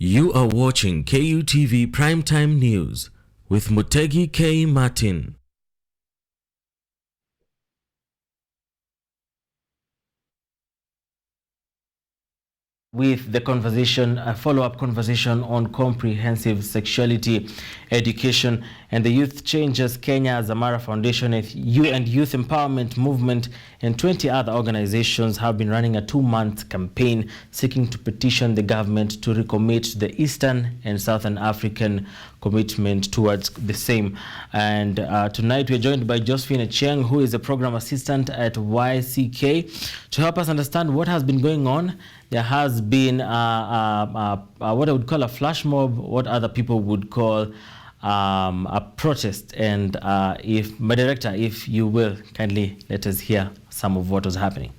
You are watching KUTV Primetime News with Mutegi K. Martin. With the conversation, a follow-up conversation on comprehensive sexuality education and the Youth Changes Kenya Zamara Foundation and Youth Empowerment Movement and 20 other organizations have been running a 2-month campaign seeking to petition the government to recommit to the Eastern and Southern African commitment towards the same. And tonight we're joined by Josephine Achieng, who is a program assistant at YCK, to help us understand what has been going on. There has been what I would call a flash mob, what other people would call a protest. And if my director, if you will, kindly let us hear some of what was happening.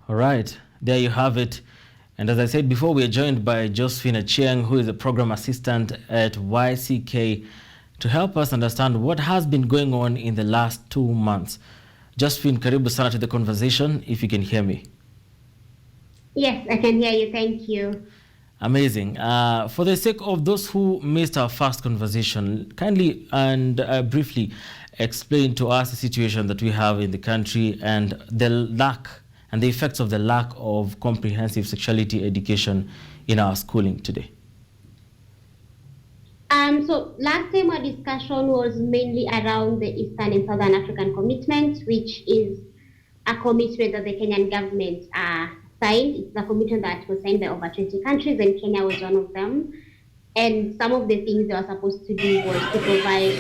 All right, there you have it. And as I said before, we are joined by Josephine Achieng, who is a program assistant at YCK, to help us understand what has been going on in the last 2 months. Josephine, karibu sana to the conversation, if you can hear me. Yes, I can hear you. Thank you. Amazing. For the sake of those who missed our first conversation, kindly and briefly explain to us the situation that we have in the country and the lack and the effects of the lack of comprehensive sexuality education in our schooling today. So last time our discussion was mainly around the Eastern and Southern African Commitment, which is a commitment that the Kenyan government signed. It's a commitment that was signed by over 20 countries, and Kenya was one of them. And some of the things they were supposed to do was to provide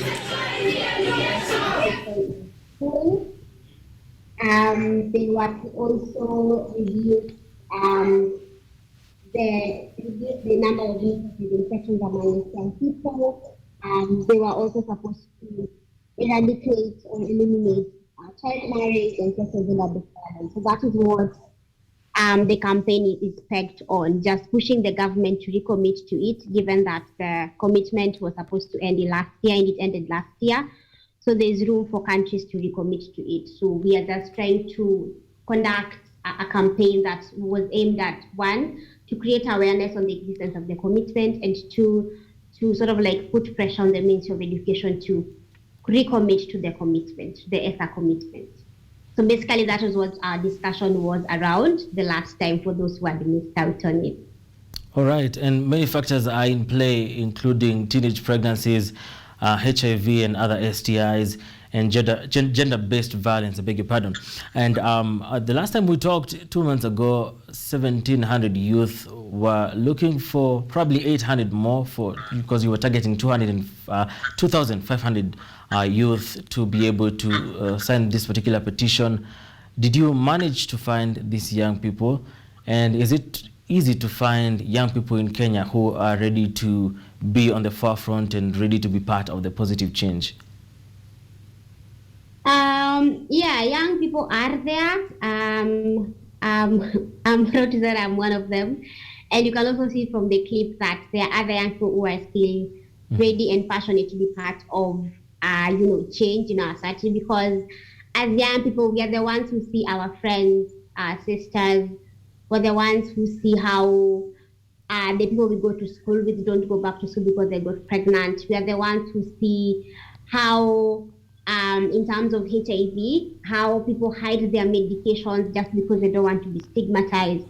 they were to also reduce the number of infections among young people. They were also supposed to eradicate or eliminate child marriage and sexual violence. So that is what the campaign is pegged on, just pushing the government to recommit to it, given that the commitment was supposed to end last year and it ended last year. So there's room for countries to recommit to it. So we are just trying to conduct a campaign that was aimed at, one, to create awareness on the existence of the commitment, and two, to sort of like put pressure on the Ministry of Education to recommit to the commitment, the ESA commitment. So basically that was what our discussion was around the last time for those who had missed out on it. All right, and many factors are in play, including teenage pregnancies, HIV and other STIs, and gender-based violence, I beg your pardon. And the last time we talked 2 months ago, 1,700 youth were looking for probably 800 more, because you were targeting 2,500 youth to be able to sign this particular petition. Did you manage to find these young people? And is it easy to find young people in Kenya who are ready to be on the forefront and ready to be part of the positive change? Yeah, young people are there. I'm proud to say that I'm one of them. And you can also see from the clip that there are other young people who are still ready and passionate to be part of, change in our society, because as young people, we are the ones who see our friends, our sisters, we're the ones who see how the people we go to school with don't go back to school because they got pregnant. We are the ones who see how, in terms of HIV, how people hide their medications just because they don't want to be stigmatized.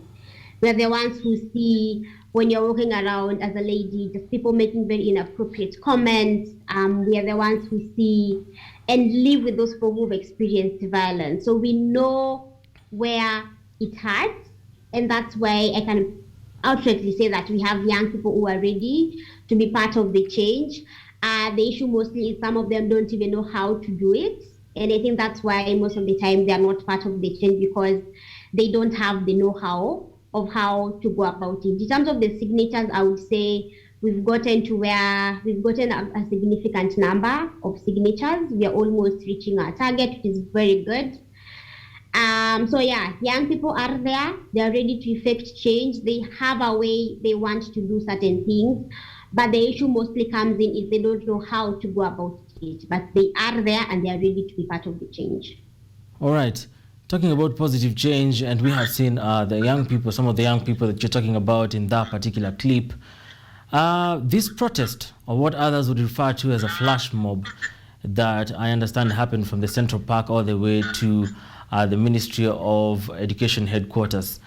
We are the ones who see when you're walking around as a lady, just people making very inappropriate comments. We are the ones who see and live with those people who've experienced violence. So we know where it hurts, and that's why I can outrightly say that we have young people who are ready to be part of the change. The issue mostly is some of them don't even know how to do it. And I think that's why most of the time they are not part of the change, because they don't have the know-how of how to go about it. In terms of the signatures, I would say we've gotten to where we've gotten a significant number of signatures. We are almost reaching our target, which is very good. So yeah, young people are there. They are ready to effect change. They have a way they want to do certain things, but the issue mostly comes in is they don't know how to go about it. But they are there and they are ready to be part of the change. All right. Talking about positive change, and we have seen the young people, some of the young people that you're talking about in that particular clip. This protest, or what others would refer to as a flash mob, that I understand happened from the Central Park all the way to the Ministry of Education headquarters.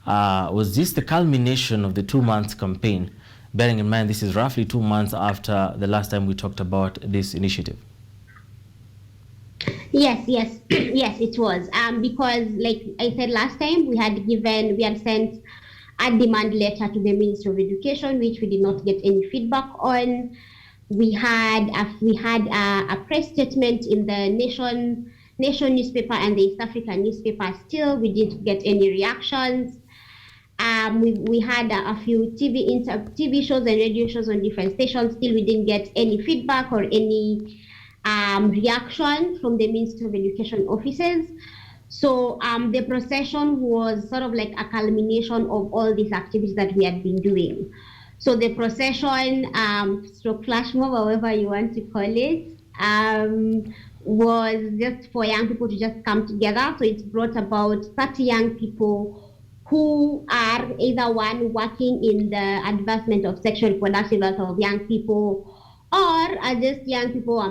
Was this the culmination of the 2 month campaign? Bearing in mind this is roughly 2 months after the last time we talked about this initiative. Yes, yes, yes, it was. Because like I said last time, we had sent a demand letter to the Ministry of Education, which we did not get any feedback on. We had a press statement in the Nation newspaper and the East African newspaper. Still, we didn't get any reactions. We had a few TV shows and radio shows on different stations. Still, we didn't get any feedback or any reaction from the Ministry of Education offices. So the procession was sort of like a culmination of all these activities that we had been doing. So the procession, stroke flash mob, however you want to call it, was just for young people to just come together. So it brought about 30 young people who are either one working in the advancement of sexual reproductive health of young people, or are just young people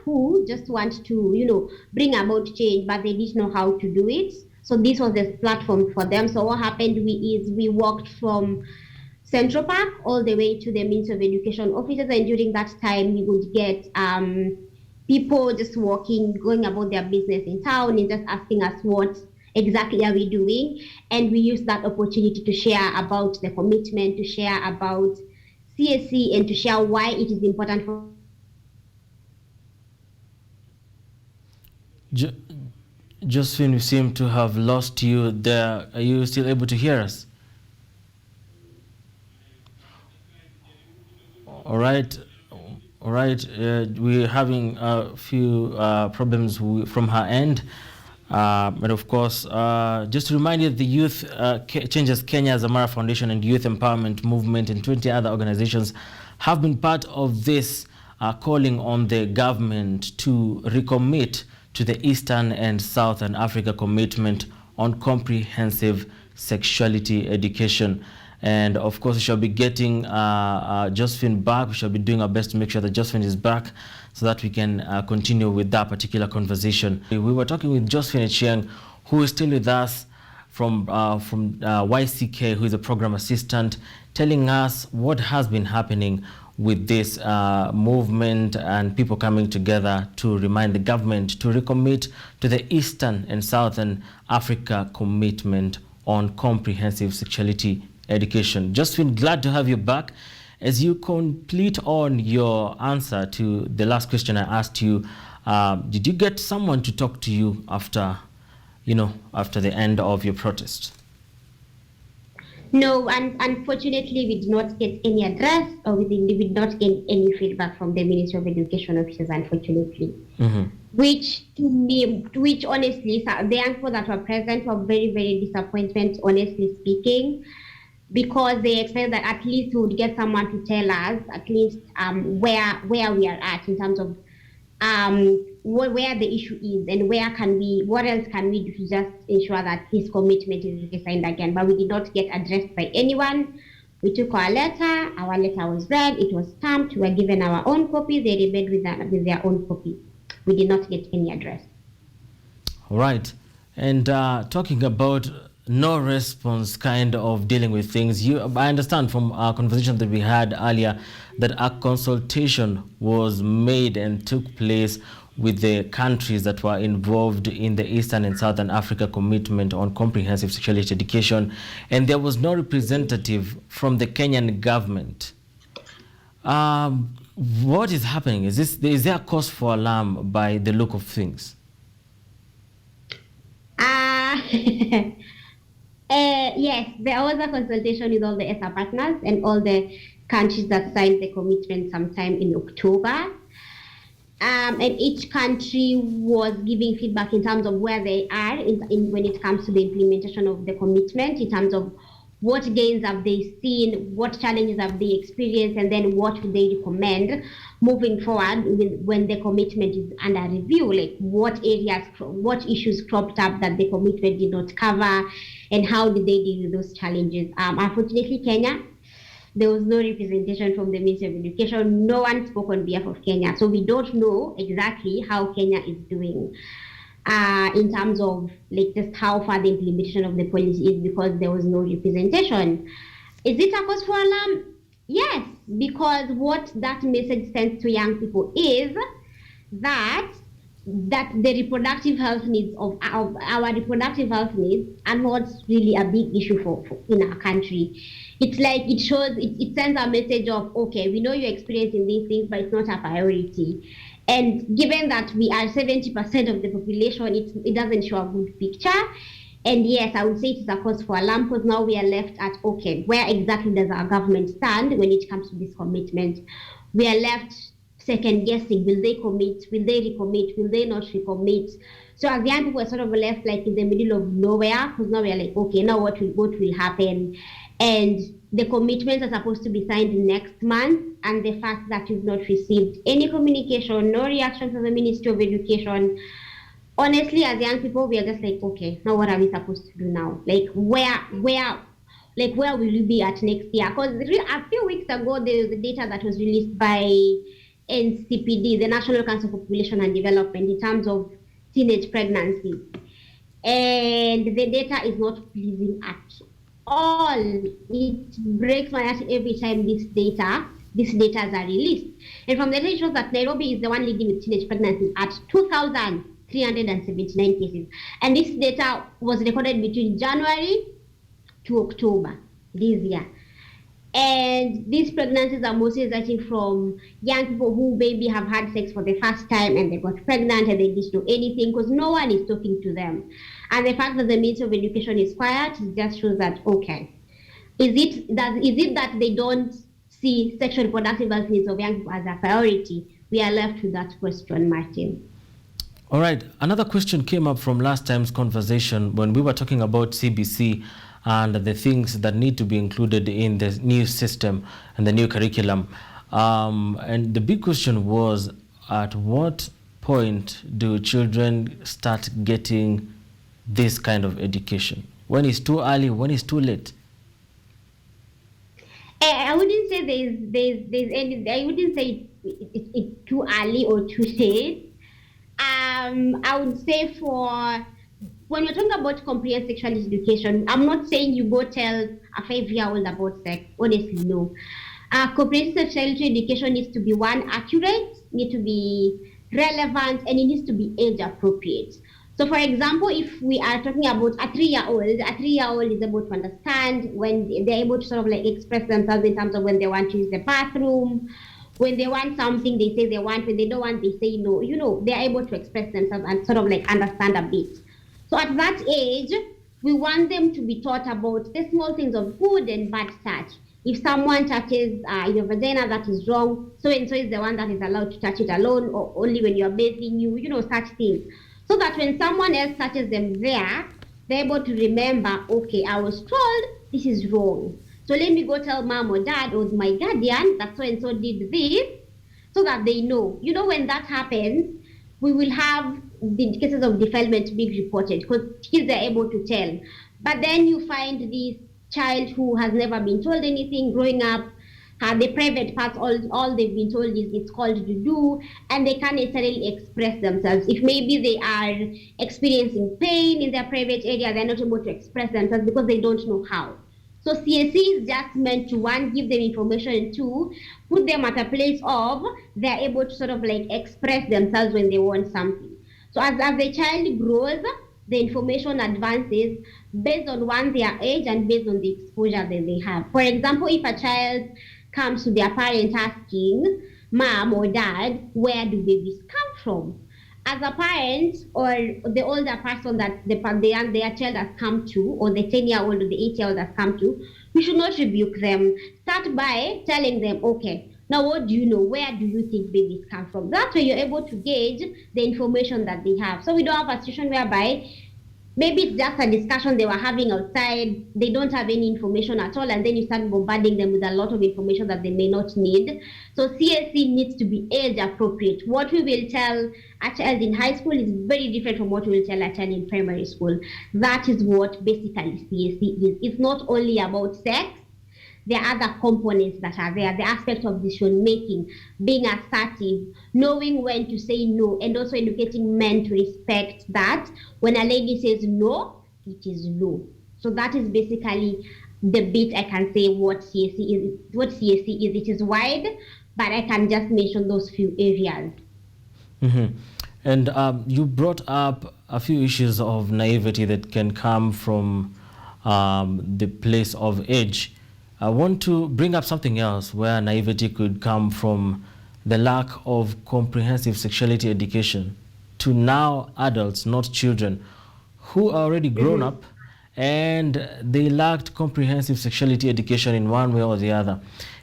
who just want to, bring about change, but they didn't know how to do it. So this was the platform for them. So what happened is we walked from Central Park all the way to the Ministry of Education offices, and during that time we would get people just walking, going about their business in town and just asking us what exactly are we doing, and we use that opportunity to share about the commitment, to share about CSC, and to share why it is important for Josephine, we seem to have lost you there. Are you still able to hear us? All right. All right. We're having a few problems from her end. But of course, just to remind you, the Youth Changes Kenya Zamara Foundation and Youth Empowerment Movement and 20 other organizations have been part of this calling on the government to recommit to the Eastern and Southern Africa commitment on comprehensive sexuality education. And of course, we shall be getting Josephine back. We shall be doing our best to make sure that Josephine is back so that we can continue with that particular conversation. We were talking with Josephine Chiang, who is still with us from YCK, who is a program assistant, telling us what has been happening with this movement and people coming together to remind the government to recommit to the Eastern and Southern Africa commitment on comprehensive sexuality education. Josephine, glad to have you back. As you complete on your answer to the last question I asked you, did you get someone to talk to you after the end of your protest? No, and unfortunately, we did not get any address, or we did not get any feedback from the Ministry of Education officers, unfortunately. Mm-hmm. Which honestly, the young people that were present were very, very disappointed, honestly speaking, because they expect that at least we would get someone to tell us at least where we are at in terms of where the issue is and what else can we do to just ensure that this commitment is signed again. But we did not get addressed by anyone. We took our letter was read, it was stamped, we were given our own copy, they remained with their own copy. We did not get any address. All right. And talking about no response kind of dealing with things, I understand from our conversation that we had earlier that a consultation was made and took place with the countries that were involved in the Eastern and Southern Africa Commitment on Comprehensive Sexuality Education, and there was no representative from the Kenyan government. What is happening? Is there a cause for alarm by the look of things? Yes, there was a consultation with all the ESA partners and all the countries that signed the commitment sometime in October. And each country was giving feedback in terms of where they are when it comes to the implementation of the commitment, in terms of what gains have they seen, what challenges have they experienced, and then what would they recommend moving forward when the commitment is under review, like what areas, what issues cropped up that the commitment did not cover, and how did they deal with those challenges. Unfortunately, Kenya, there was no representation from the Ministry of Education. No one spoke on behalf of Kenya. So we don't know exactly how Kenya is doing in terms of like just how far the implementation of the policy is, because there was no representation. Is it a cause for alarm? Yes, because what that message sends to young people is that the reproductive health needs of our reproductive health needs are not really a big issue for in our country. It's like it shows, it sends a message of, okay, we know you're experiencing these things, but it's not a priority. And given that we are 70% of the population, it doesn't show a good picture. And yes, I would say it's a cause for alarm, because now we are left at, okay, where exactly does our government stand when it comes to this commitment? We are left second guessing. Will they commit? Will they recommit? Will they not recommit? So as young people, we're sort of left like in the middle of nowhere, because now we're like, okay, now what will happen? And the commitments are supposed to be signed next month, and the fact that you've not received any communication, no reaction from the Ministry of Education. Honestly, as young people, we are just like, okay, now what are we supposed to do now? Like where will we be at next year? Because a few weeks ago, there was a data that was released by NCPD, the National Council for Population and Development, in terms of teenage pregnancies. And the data is not pleasing at all. It breaks my heart every time these data are released. And from the data, it shows that Nairobi is the one leading with teenage pregnancies at 2,379 cases. And this data was recorded between January to October this year. And these pregnancies are mostly resulting from young people who maybe have had sex for the first time and they got pregnant and they didn't know anything because no one is talking to them. And the fact that the Ministry of Education is quiet just shows that, okay, is it that they don't see sexual reproductive health needs of young people as a priority? We are left with that question, Martin. All right. Another question came up from last time's conversation when we were talking about CBC and the things that need to be included in the new system and the new curriculum. And the big question was, at what point do children start getting this kind of education? When is too early? When is too late? I wouldn't say there's any. I wouldn't say it's too early or too late. I would say when you're talking about comprehensive sexual education, I'm not saying you go tell a 5-year-old about sex. Honestly, no. Comprehensive sexuality education needs to be accurate, needs to be relevant, and it needs to be age appropriate. So, for example, if we are talking about a 3-year-old, is able to understand when they're able to sort of like express themselves in terms of when they want to use the bathroom. When they want something, they say they want. When they don't want, they say no. They're able to express themselves and sort of like understand a bit. So at that age, we want them to be taught about the small things of good and bad touch. If someone touches your vagina, that is wrong. So and so is the one that is allowed to touch it alone, or only when you're bathing such things. So that when someone else touches them there, they're able to remember, okay, I was told this is wrong. So let me go tell mom or dad or my guardian that so and so did this, so that they know. When that happens, we will have the cases of defilement being reported because kids are able to tell. But then you find this child who has never been told anything growing up, the private parts, all they've been told is it's called to do, and they can't necessarily express themselves. If maybe they are experiencing pain in their private area, they're not able to express themselves because they don't know how. So CSC is just meant to, one, give them information, and two, put them at a place of they're able to sort of like express themselves when they want something. So as the child grows, the information advances based on, one, their age and based on the exposure that they have. For example, if a child comes to their parent asking, mom or dad, where do babies come from? As a parent or the older person that their child has come to, or the 10-year-old or the 8-year-old has come to, we should not rebuke them. Start by telling them, okay, now what do you know? Where do you think babies come from? That way you're able to gauge the information that they have. So we don't have a situation whereby maybe it's just a discussion they were having outside, they don't have any information at all, and then you start bombarding them with a lot of information that they may not need. So CSC needs to be age appropriate. What we will tell a child in high school is very different from what we will tell a child in primary school. That is what basically CSC is. It's not only about sex. There are other components that are there, the aspect of decision making, being assertive, knowing when to say no, and also educating men to respect that when a lady says no, it is no. So that is basically the bit I can say what CSC is. What CSC is, it is wide, but I can just mention those few areas. And you brought up a few issues of naivety that can come from the place of age. I want to bring up something else where naivety could come from the lack of comprehensive sexuality education to now adults, not children, who are already grown up and they lacked comprehensive sexuality education in one way or the other.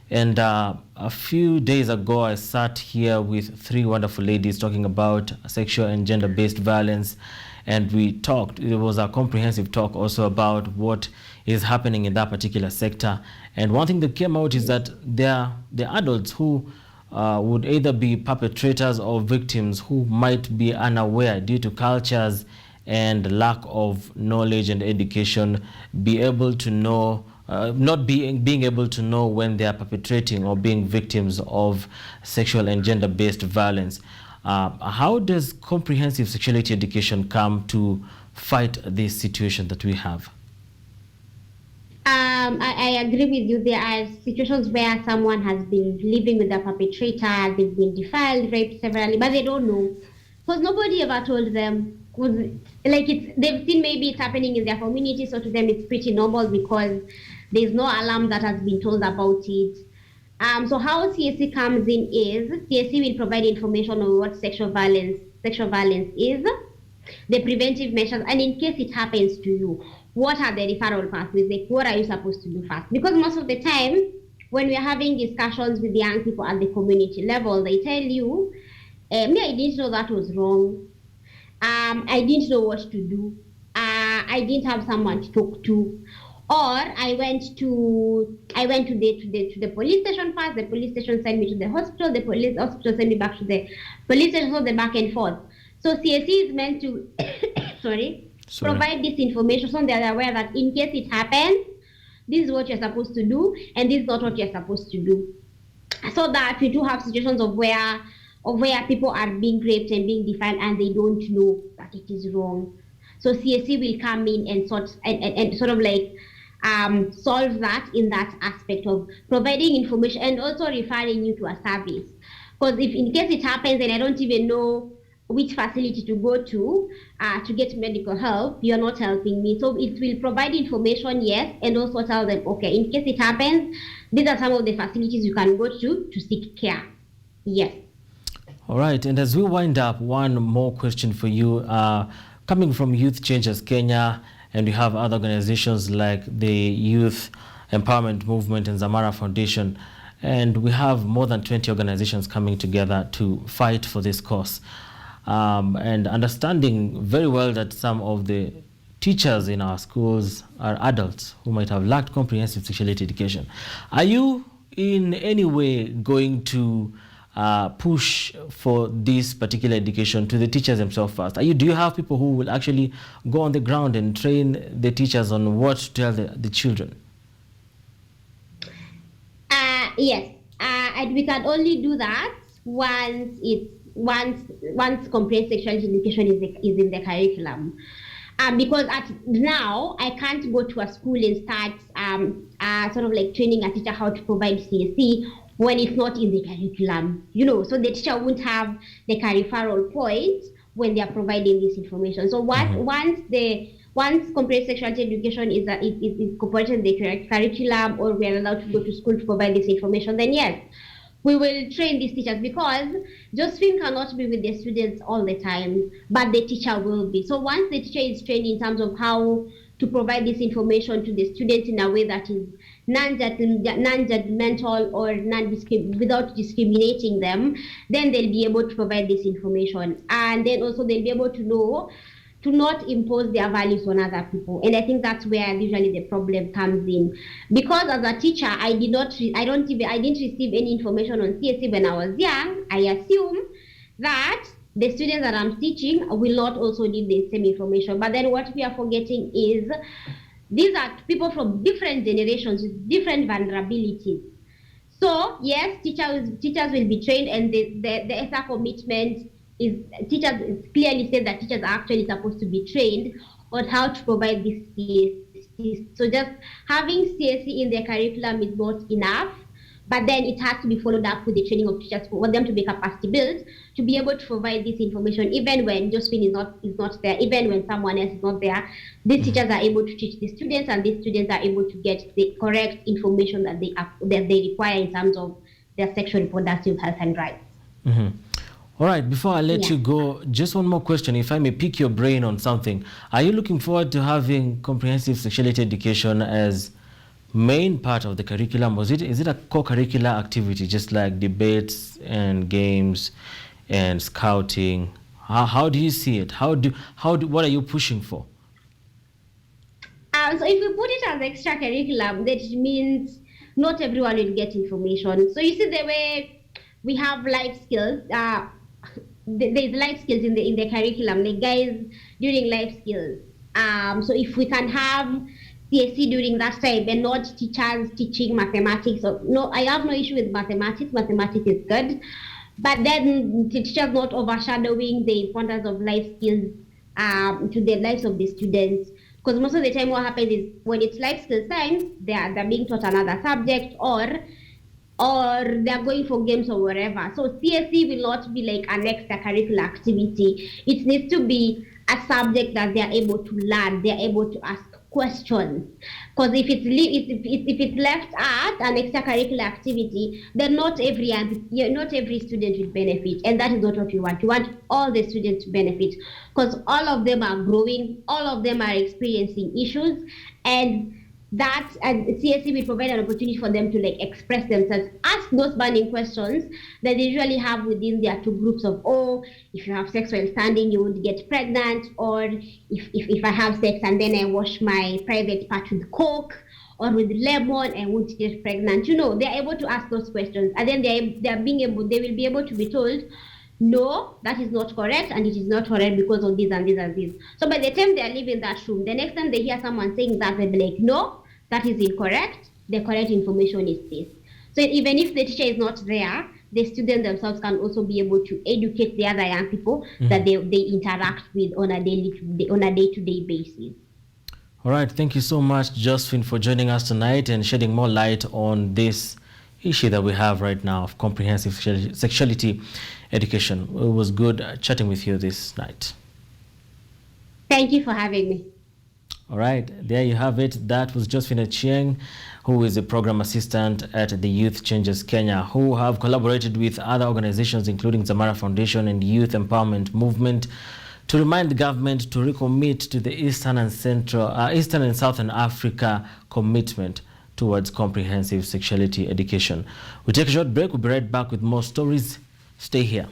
And a few days ago, I sat here with three wonderful ladies talking about sexual and gender-based violence, and we talked. It was a comprehensive talk also about what is happening in that particular sector. And one thing that came out is that there are adults who would either be perpetrators or victims who might be unaware due to cultures and lack of knowledge and education, be able to know, not being able to know when they are perpetrating or being victims of sexual and gender-based violence. How does comprehensive sexuality education come to fight this situation that we have? I agree with you. There are situations where someone has been living with a perpetrator, they've been defiled, raped severally, but they don't know because nobody ever told them. They've seen maybe it's happening in their community, so to them it's pretty normal because there's no alarm that has been told about it. So how CSC comes in is CSC will provide information on what sexual violence is, the preventive measures, and in case it happens to you, what are the referral pathways? Like, what are you supposed to do first? Because most of the time, when we are having discussions with the young people at the community level, they tell you, me, I didn't know that was wrong. I didn't know what to do. I didn't have someone to talk to. Or I went to the police station first. The police station sent me to the hospital. The police hospital sent me back to the police station. So the back and forth. So CSC is meant to provide this information so they're aware that in case it happens, this is what you're supposed to do, and this is not what you're supposed to do. So that we do have situations of where people are being raped and being defiled and they don't know that it is wrong. So CSC will come in and sort of like solve that in that aspect of providing information and also referring you to a service. Because if in case it happens and I don't even know which facility to go to get medical help, you're not helping me. So it will provide information, yes, and also tell them, okay, in case it happens, these are some of the facilities you can go to seek care. Yes. All right, and as we wind up, one more question for you. Coming from Youth Changes Kenya, and we have other organizations like the Youth Empowerment Movement and Zamara Foundation, and we have more than 20 organizations coming together to fight for this cause. And understanding very well that some of the teachers in our schools are adults who might have lacked comprehensive sexuality education. Are you in any way going to push for this particular education to the teachers themselves first? Do you have people who will actually go on the ground and train the teachers on what to tell the children? Yes, and we can only do that once comprehensive sexuality education is in the curriculum. Because now I can't go to a school and start sort of like training a teacher how to provide CSE when it's not in the curriculum, so the teacher won't have the referral point when they are providing this information. So once comprehensive sexuality education is incorporated in the curriculum, or we are allowed to go to school to provide this information, then yes, we will train these teachers, because Josephine cannot be with the students all the time, but the teacher will be. So once the teacher is trained in terms of how to provide this information to the students in a way that is non-judgmental or without discriminating them, then they'll be able to provide this information. And then also they'll be able to know to not impose their values on other people. And I think that's where usually the problem comes in. Because as a teacher, I didn't receive any information on CSE when I was young. I assume that the students that I'm teaching will not also need the same information. But then what we are forgetting is these are people from different generations with different vulnerabilities. So yes, teachers will be trained, and the ESA commitment is teachers clearly said that teachers are actually supposed to be trained on how to provide this CSE. So just having CSE in their curriculum is not enough, but then it has to be followed up with the training of teachers for them to be capacity built to be able to provide this information, even when Josephine is not there, even when someone else is not there. These teachers are able to teach the students, and these students are able to get the correct information that they require in terms of their sexual reproductive health and rights. All right, before I let you go, just one more question, if I may pick your brain on something. Are you looking forward to having comprehensive sexuality education as main part of the curriculum? Is it a co-curricular activity, just like debates and games and scouting? How do you see it? What are you pushing for? So if we put it as extra curriculum, that means not everyone will get information. So you see the way we have life skills, there's life skills in the curriculum, like guys during life skills. So if we can have CSE during that time and not teachers teaching mathematics, no, I have no issue with mathematics. Mathematics is good, but then teachers not overshadowing the importance of life skills to the lives of the students. Because most of the time what happens is when it's life skills time, they're being taught another subject, or they're going for games or whatever. So CSE will not be like an extracurricular activity. It needs to be a subject that they're able to learn, they're able to ask questions. Because if it's left as an extracurricular activity, then not every student will benefit, and that is not what you want. You want all the students to benefit, because all of them are growing, all of them are experiencing issues, and CSE will provide an opportunity for them to like express themselves, ask those burning questions that they usually have within their two groups of, if you have sex while standing, you would get pregnant, or if I have sex and then I wash my private part with Coke or with lemon, I won't get pregnant. They're able to ask those questions, and then they will be able to be told, no, that is not correct, and it is not correct because of this and this and this. So by the time they are leaving that room, the next time they hear someone saying that, they'll be like, no, that is incorrect. The correct information is this. So even if the teacher is not there, the students themselves can also be able to educate the other young people that they interact with on a day-to-day basis. All right, thank you so much, Josephine, for joining us tonight and shedding more light on this issue that we have right now of comprehensive sexuality education. It was good chatting with you this night. Thank you for having me. All right, there you have it. That was Josephine Chieng, who is a program assistant at the Youth Changes Kenya, who have collaborated with other organizations, including Zamara Foundation and Youth Empowerment Movement, to remind the government to recommit to the Eastern and Southern Africa commitment towards comprehensive sexuality education. We'll take a short break. We'll be right back with more stories. Stay here.